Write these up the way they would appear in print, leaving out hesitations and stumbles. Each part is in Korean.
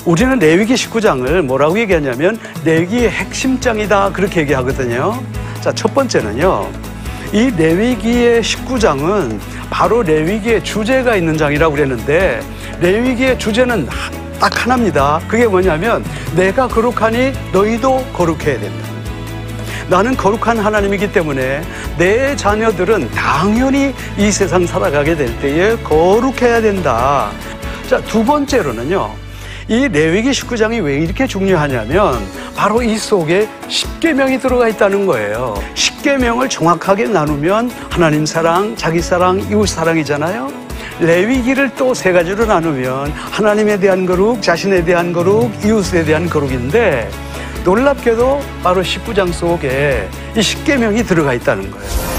우리는 레위기 19장을 뭐라고 얘기하냐면 레위기의 핵심장이다 그렇게 얘기하거든요. 자, 첫 번째는요. 이 레위기의 19장은 바로 레위기의 주제가 있는 장이라고 그랬는데 레위기의 주제는 딱 하나입니다. 그게 뭐냐면 내가 거룩하니 너희도 거룩해야 된다. 나는 거룩한 하나님이기 때문에 내 자녀들은 당연히 이 세상 살아가게 될 때에 거룩해야 된다. 자, 두 번째로는요. 이 레위기 19장이 왜 이렇게 중요하냐면 바로 이 속에 십계명이 들어가 있다는 거예요. 십계명을 정확하게 나누면 하나님 사랑, 자기 사랑, 이웃 사랑이잖아요. 레위기를 또 세 가지로 나누면 하나님에 대한 거룩, 자신에 대한 거룩, 이웃에 대한 거룩인데 놀랍게도 바로 19장 속에 이 십계명이 들어가 있다는 거예요.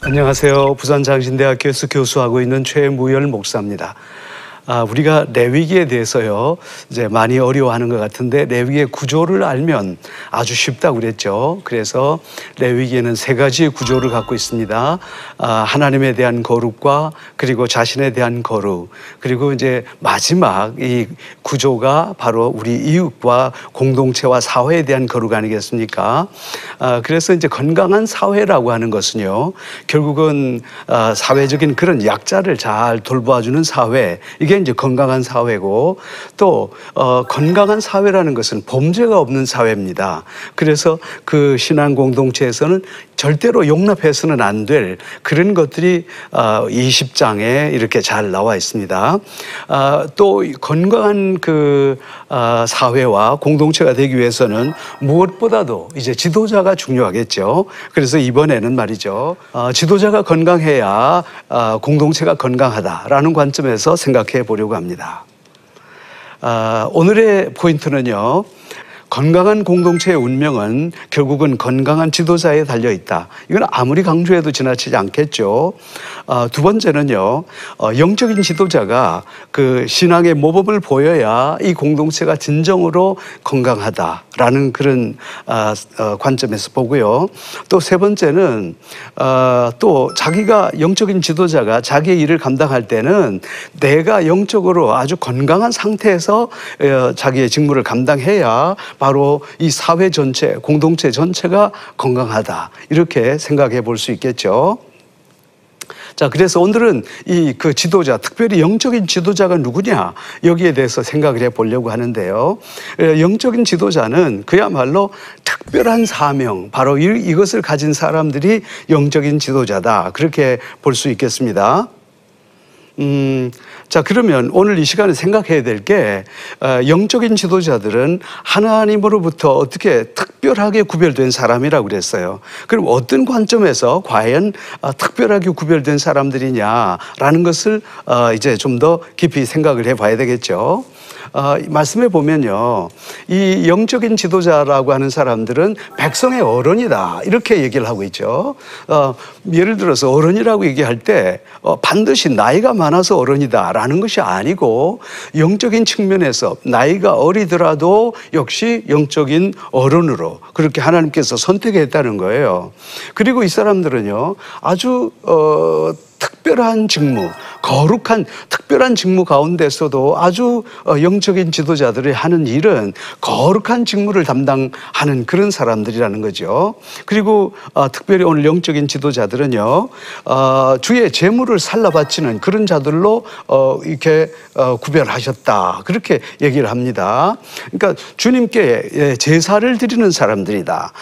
안녕하세요. 부산장신대학교에서 교수하고 있는 최무열 목사입니다. 우리가 레위기에 대해서요, 이제 많이 어려워하는 것 같은데, 레위기의 구조를 알면 아주 쉽다고 그랬죠. 그래서 레위기에는 세 가지의 구조를 갖고 있습니다. 하나님에 대한 거룩과, 그리고 자신에 대한 거룩, 그리고 이제 마지막 이 구조가 바로 우리 이웃과 공동체와 사회에 대한 거룩 아니겠습니까? 그래서 이제 건강한 사회라고 하는 것은요, 결국은 사회적인 그런 약자를 잘 돌봐주는 사회, 이게 이제 건강한 사회고 또 건강한 사회라는 것은 범죄가 없는 사회입니다. 그래서 그 신앙 공동체에서는 절대로 용납해서는 안 될 그런 것들이 20장에 이렇게 잘 나와 있습니다. 또 건강한 그 사회와 공동체가 되기 위해서는 무엇보다도 이제 지도자가 중요하겠죠. 그래서 이번에는 말이죠. 지도자가 건강해야 공동체가 건강하다라는 관점에서 생각해 보려고 합니다. 오늘의 포인트는요. 건강한 공동체의 운명은 결국은 건강한 지도자에 달려있다. 이건 아무리 강조해도 지나치지 않겠죠. 두 번째는요. 영적인 지도자가 그 신앙의 모범을 보여야 이 공동체가 진정으로 건강하다라는 그런 관점에서 보고요. 또 세 번째는 또 자기가 영적인 지도자가 자기의 일을 감당할 때는 내가 영적으로 아주 건강한 상태에서 자기의 직무를 감당해야 바로 이 사회 전체, 공동체 전체가 건강하다. 이렇게 생각해 볼 수 있겠죠. 자, 그래서 오늘은 이 그 지도자, 특별히 영적인 지도자가 누구냐, 여기에 대해서 생각을 해 보려고 하는데요. 영적인 지도자는 그야말로 특별한 사명, 바로 이것을 가진 사람들이 영적인 지도자다. 그렇게 볼 수 있겠습니다. 자, 그러면 오늘 이 시간에 생각해야 될 게 영적인 지도자들은 하나님으로부터 어떻게 특별하게 구별된 사람이라고 그랬어요. 그럼 어떤 관점에서 과연 특별하게 구별된 사람들이냐라는 것을 이제 좀 더 깊이 생각을 해봐야 되겠죠. 말씀해 보면요, 이 영적인 지도자라고 하는 사람들은 백성의 어른이다 이렇게 얘기를 하고 있죠. 예를 들어서 어른이라고 얘기할 때 반드시 나이가 많아서 어른이다라는 것이 아니고 영적인 측면에서 나이가 어리더라도 역시 영적인 어른으로 그렇게 하나님께서 선택했다는 거예요. 그리고 이 사람들은요, 아주 특별한 직무, 거룩한 특별한 직무 가운데서도 아주 영적인 지도자들이 하는 일은 거룩한 직무를 담당하는 그런 사람들이라는 거죠. 그리고 특별히 오늘 영적인 지도자들은요, 주의 재물을 살라 바치는 그런 자들로 이렇게 구별하셨다. 그렇게 얘기를 합니다. 그러니까 주님께 제사를 드리는 사람들이다.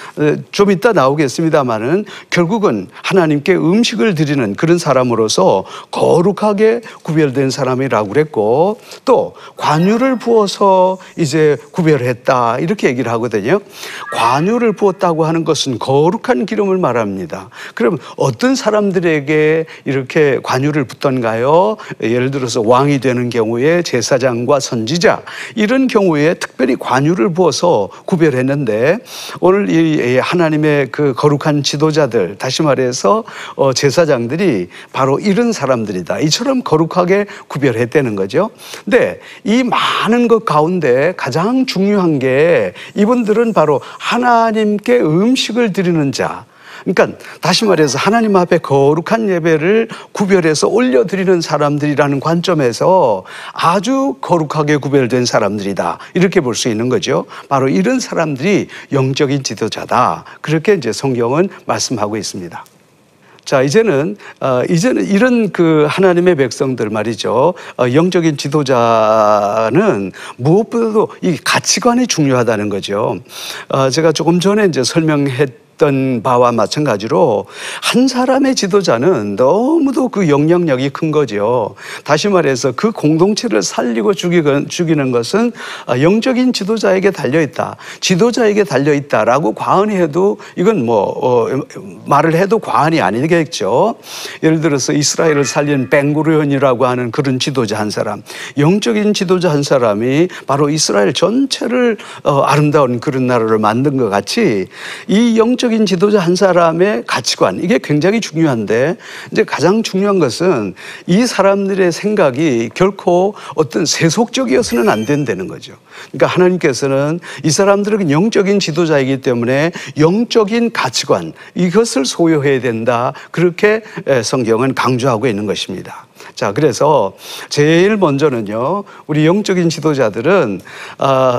좀 이따 나오겠습니다만은 결국은 하나님께 음식을 드리는 그런 사람으로서 거룩하게 구별된 사람이라고 그랬고, 또 관유를 부어서 이제 구별했다 이렇게 얘기를 하거든요. 관유를 부었다고 하는 것은 거룩한 기름을 말합니다. 그럼 어떤 사람들에게 이렇게 관유를 붓던가요? 예를 들어서 왕이 되는 경우에 제사장과 선지자, 이런 경우에 특별히 관유를 부어서 구별했는데, 오늘 이 하나님의 그 거룩한 지도자들, 다시 말해서 제사장들이 바로 이런 사람들이다. 이처럼 거룩하게 구별했다는 거죠. 근데 이 많은 것 가운데 가장 중요한 게 이분들은 바로 하나님께 음식을 드리는 자. 그러니까 다시 말해서 하나님 앞에 거룩한 예배를 구별해서 올려드리는 사람들이라는 관점에서 아주 거룩하게 구별된 사람들이다. 이렇게 볼 수 있는 거죠. 바로 이런 사람들이 영적인 지도자다. 그렇게 이제 성경은 말씀하고 있습니다. 자, 이제는 이런 그 하나님의 백성들 말이죠. 영적인 지도자는 무엇보다도 이 가치관이 중요하다는 거죠. 제가 조금 전에 이제 설명했던 바와 마찬가지로 한 사람의 지도자는 너무도 그 영향력이 큰 거죠. 다시 말해서 그 공동체를 살리고 죽이는 것은 영적인 지도자에게 달려있다. 지도자에게 달려있다라고 과언히 해도 이건 말을 해도 과언이 아니겠죠. 예를 들어서 이스라엘을 살린 벤구리온이라고 하는 그런 지도자 한 사람, 영적인 지도자 한 사람이 바로 이스라엘 전체를 아름다운 그런 나라를 만든 것 같이 이 영적인 지도자 한 사람의 가치관, 이게 굉장히 중요한데 이제 가장 중요한 것은 이 사람들의 생각이 결코 어떤 세속적이어서는 안 된다는 거죠. 그러니까 하나님께서는 이 사람들은 영적인 지도자이기 때문에 영적인 가치관, 이것을 소유해야 된다. 그렇게 성경은 강조하고 있는 것입니다. 자, 그래서 제일 먼저는요, 우리 영적인 지도자들은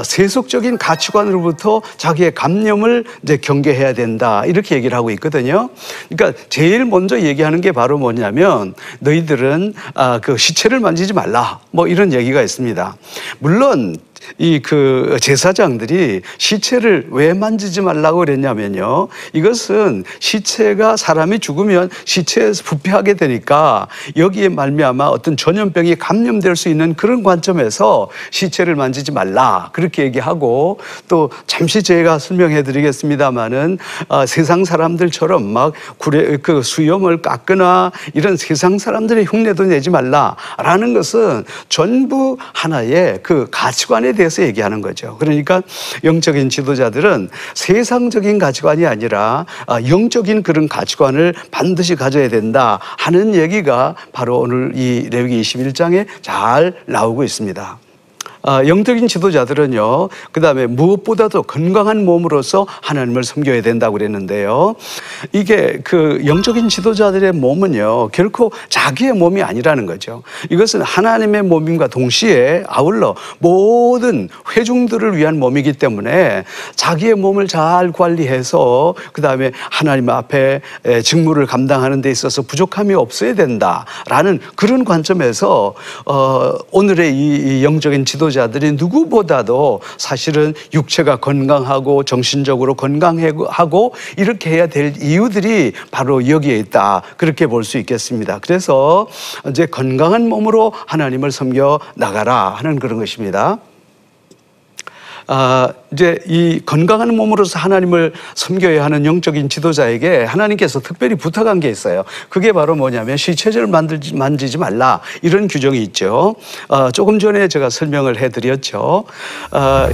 세속적인 가치관으로부터 자기의 관념을 이제 경계해야 된다. 이렇게 얘기를 하고 있거든요. 그러니까 제일 먼저 얘기하는 게 바로 뭐냐면 너희들은 그 시체를 만지지 말라. 뭐 이런 얘기가 있습니다. 물론 이 그 제사장들이 시체를 왜 만지지 말라고 그랬냐면요, 이것은 시체가 사람이 죽으면 시체에서 부패하게 되니까 여기에 말미암아 어떤 전염병이 감염될 수 있는 그런 관점에서 시체를 만지지 말라 그렇게 얘기하고, 또 잠시 제가 설명해 드리겠습니다마는 세상 사람들처럼 막 그 수염을 깎거나 이런 세상 사람들의 흉내도 내지 말라라는 것은 전부 하나의 그 가치관에 대해서 얘기하는 거죠. 그러니까 영적인 지도자들은 세상적인 가치관이 아니라 영적인 그런 가치관을 반드시 가져야 된다 하는 얘기가 바로 오늘 이 레위기 21장에 잘 나오고 있습니다. 영적인 지도자들은요, 그 다음에 무엇보다도 건강한 몸으로서 하나님을 섬겨야 된다고 그랬는데요. 이게 그 영적인 지도자들의 몸은요, 결코 자기의 몸이 아니라는 거죠. 이것은 하나님의 몸임과 동시에 아울러 모든 회중들을 위한 몸이기 때문에 자기의 몸을 잘 관리해서 그 다음에 하나님 앞에 직무를 감당하는 데 있어서 부족함이 없어야 된다라는 그런 관점에서 오늘의 이 영적인 지도자들이 누구보다도 사실은 육체가 건강하고 정신적으로 건강하고 이렇게 해야 될 이유들이 바로 여기에 있다. 그렇게 볼 수 있겠습니다. 그래서 이제 건강한 몸으로 하나님을 섬겨 나가라 하는 그런 것입니다. 이제 이 건강한 몸으로서 하나님을 섬겨야 하는 영적인 지도자에게 하나님께서 특별히 부탁한 게 있어요. 그게 바로 뭐냐면 시체를 만지지 말라, 이런 규정이 있죠. 조금 전에 제가 설명을 해드렸죠.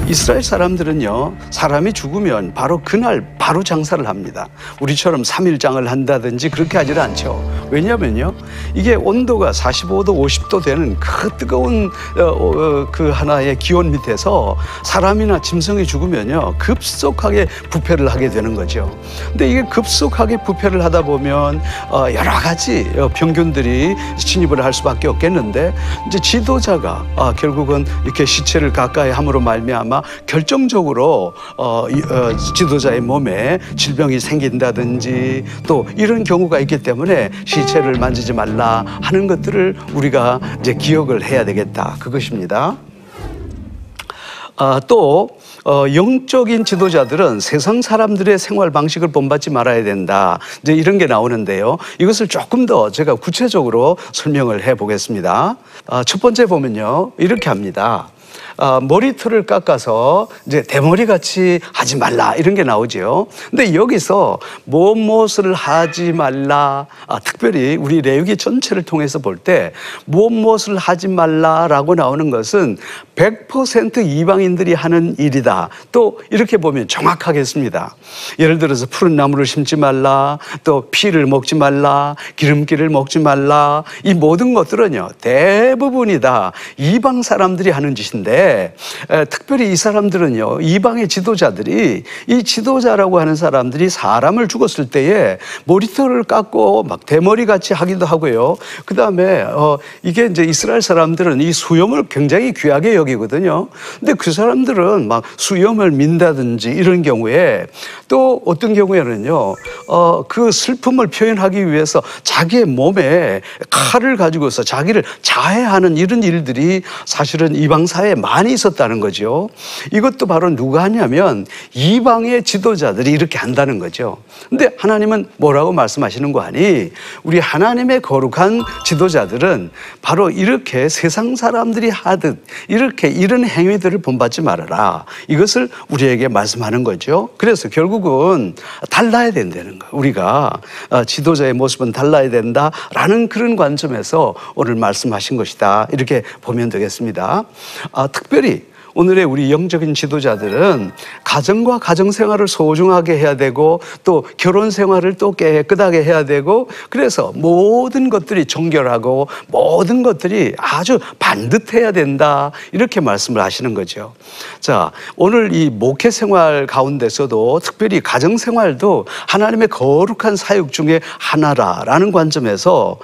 이스라엘 사람들은요, 사람이 죽으면 바로 그날 바로 장사를 합니다. 우리처럼 3일장을 한다든지 그렇게 하질 않죠. 왜냐면요, 이게 온도가 45도 50도 되는 그 뜨거운 그 하나의 기온 밑에서 사람이나 짐승이 죽으면요, 급속하게 부패를 하게 되는 거죠. 근데 이게 급속하게 부패를 하다 보면 여러 가지 병균들이 침입을 할 수밖에 없겠는데, 이제 지도자가 결국은 이렇게 시체를 가까이 함으로 말미암아 결정적으로 지도자의 몸에 질병이 생긴다든지 또 이런 경우가 있기 때문에 시체를 만지지 말라 하는 것들을 우리가 이제 기억을 해야 되겠다, 그것입니다. 또 영적인 지도자들은 세상 사람들의 생활 방식을 본받지 말아야 된다, 이제 이런 게 나오는데요. 이것을 조금 더 제가 구체적으로 설명을 해 보겠습니다. 첫 번째 보면요, 이렇게 합니다. 머리털을 깎아서 이제 대머리 같이 하지 말라 이런 게 나오죠. 근데 여기서 무엇을 하지 말라, 특별히 우리 레위기 전체를 통해서 볼 때 무엇을 하지 말라라고 나오는 것은 100% 이방인들이 하는 일이다. 또 이렇게 보면 정확하겠습니다. 예를 들어서 푸른 나무를 심지 말라, 또 피를 먹지 말라, 기름기를 먹지 말라, 이 모든 것들은요 대부분이 다 이방 사람들이 하는 짓인데, 특별히 이 사람들은요, 이방의 지도자들이, 이 지도자라고 하는 사람들이 사람을 죽었을 때에 머리털을 깎고 막 대머리 같이 하기도 하고요. 그 다음에 이게 이제 이스라엘 사람들은 이 수염을 굉장히 귀하게 여기거든요. 근데 그 사람들은 막 수염을 민다든지 이런 경우에, 또 어떤 경우에는요, 그 슬픔을 표현하기 위해서 자기의 몸에 칼을 가지고서 자기를 자해하는 이런 일들이 사실은 이방 사회에 많이 있었다는 거죠. 이것도 바로 누가 하냐면 이방의 지도자들이 이렇게 한다는 거죠. 근데 하나님은 뭐라고 말씀하시는 거 아니? 우리 하나님의 거룩한 지도자들은 바로 이렇게 세상 사람들이 하듯 이렇게 이런 행위들을 본받지 말아라. 이것을 우리에게 말씀하는 거죠. 그래서 결국은 달라야 된다는 거예요. 우리가 지도자의 모습은 달라야 된다라는 그런 관점에서 오늘 말씀하신 것이다. 이렇게 보면 되겠습니다. 특별히 오늘의 우리 영적인 지도자들은 가정과 가정생활을 소중하게 해야 되고, 또 결혼생활을 또 깨끗하게 해야 되고, 그래서 모든 것들이 정결하고 모든 것들이 아주 반듯해야 된다, 이렇게 말씀을 하시는 거죠. 자, 오늘 이 목회생활 가운데서도 특별히 가정생활도 하나님의 거룩한 사역 중에 하나라는 관점에서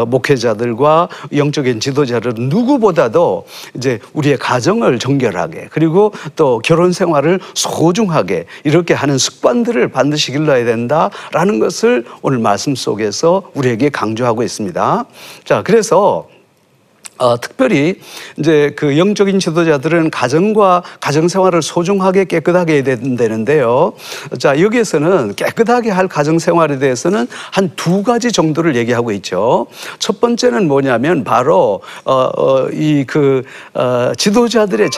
목회자들과 영적인 지도자들은 누구보다도 이제 우리의 가정을 정결하게, 그리고 또 결혼 생활을 소중하게 이렇게 하는 습관들을 반드시 길러야 된다라는 것을 오늘 말씀 속에서 우리에게 강조하고 있습니다. 자, 그래서 특별히 이제 그 영적인 지도자들은 가정과 가정생활을 소중하게 깨끗하게 해야 된다는데요. 자, 여기에서는 깨끗하게 할 가정생활에 대해서는 한 두 가지 정도를 얘기하고 있죠. 첫 번째는 뭐냐면 바로 지도자들의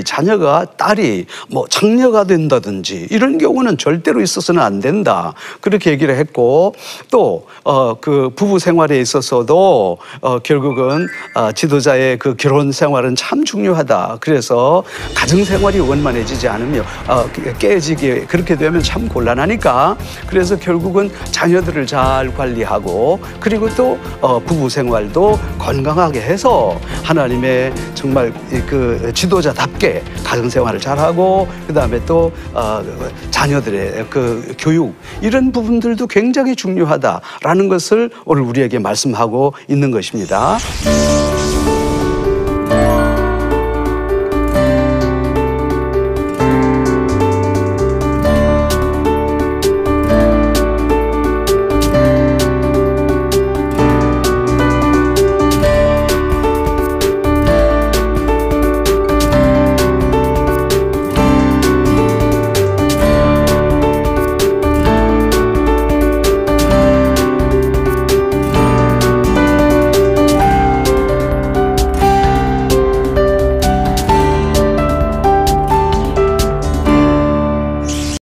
자녀가 딸이 뭐 장녀가 된다든지 이런 경우는 절대로 있어서는 안 된다, 그렇게 얘기를 했고, 또 그 부부 생활에 있어서도 결국은 지도자의 그 결혼 생활은 참 중요하다. 그래서 가정 생활이 원만해지지 않으면 깨지게 그렇게 되면 참 곤란하니까, 그래서 결국은 자녀들을 잘 관리하고, 그리고 또 부부 생활도 건강하게 해서 하나님의 정말 그 지도자답게 가정 생활을 잘하고, 그 다음에 또 자녀들의 그 교육, 이런 부분들도 굉장히 중요하다라는 것을 오늘 우리에게 말씀하고 있는 것입니다.